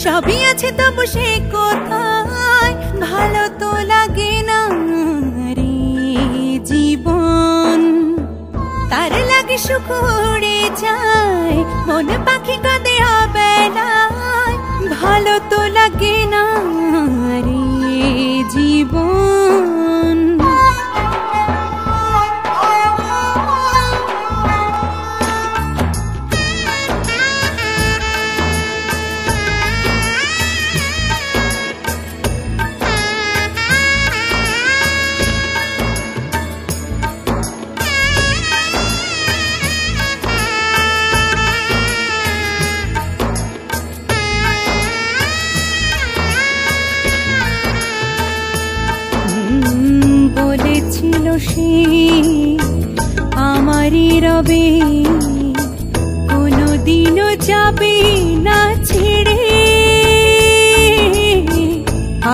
সবই আছে তবু সে কোথায়, ভালো তো লাগে না রে জীবন। তার লাগে সুখ উড়ে যায়, মন পাখি কাঁদে অবেলায়, ভালো তো লাগে না রে জীবন। বলেছিল সে আমারই রবে, কোনোদিনও যাবে না ছেড়ে।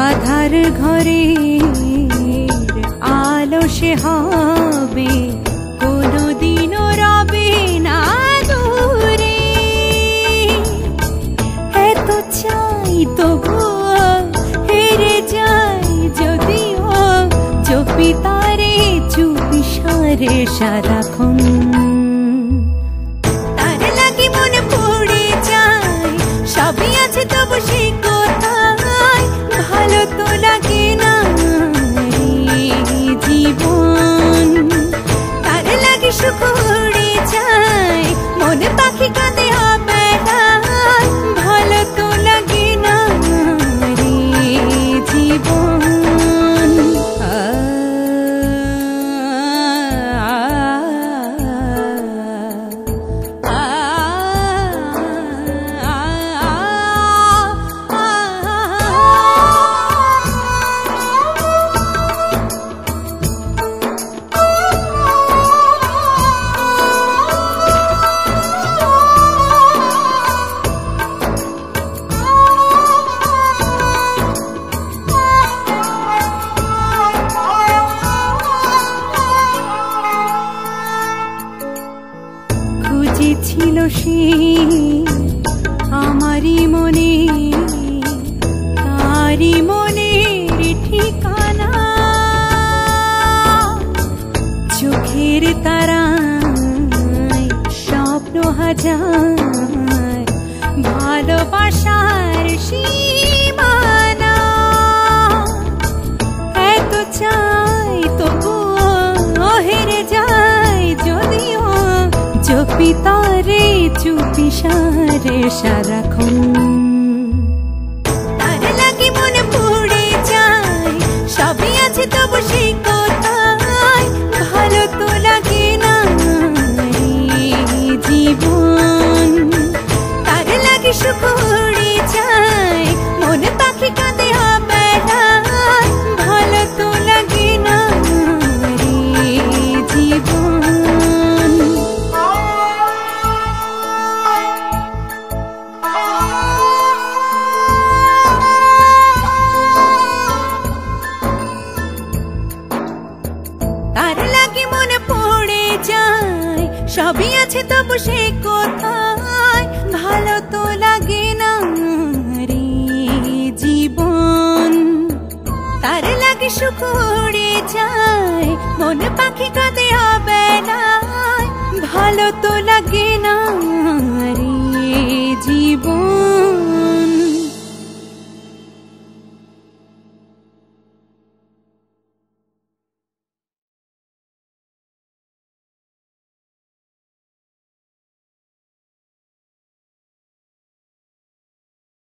আধার ঘরে আলো সে হবে, কোনোদিনও রবে না দূরে। এত চাই তবুও হেরে যাই যদিও, চুপি তারে চুপি সারে সারাক্ষণ। তার লাগে মনে পড়ে যায়, সবই আছে তবু সে কোথায়, ভালো তো লাগে না জীবন। তার লাগে সুখ উড়ে যায়, মনে পাখি কাঁদে অবেলায়, ভালো তো লাগে না রে জীবন। খুঁজেছিল সে আমারই মনে, তারই মনের ঠিকানা। চোখের তারায় স্বপ্ন হাজার, ভালোবাসার সীমানা। এত চাই তবুও হেরে যায় যদিও, চুপি তারে চুপি সারে সারাক্ষণ। তার লাগে মনে পড়ে যায়, সবই আছে তবু সে কোথায়, ভালো তো লাগে না জীবন। তার লাগে সুখ উড়ে যায়, মনে পাখি কাঁদে অবেলায়, ভালো তো লাগে না রে জীবন। তার লাগে মনে পড়ে যায়, সবই আছে তবু সে কোথায়, ভালো তো লাগে না রে জীবন। তার লাগে সুখ উড়ে যায়, মনে পাখি কাঁদে অবেলায়, ভালো তো লাগে না রে জীবন।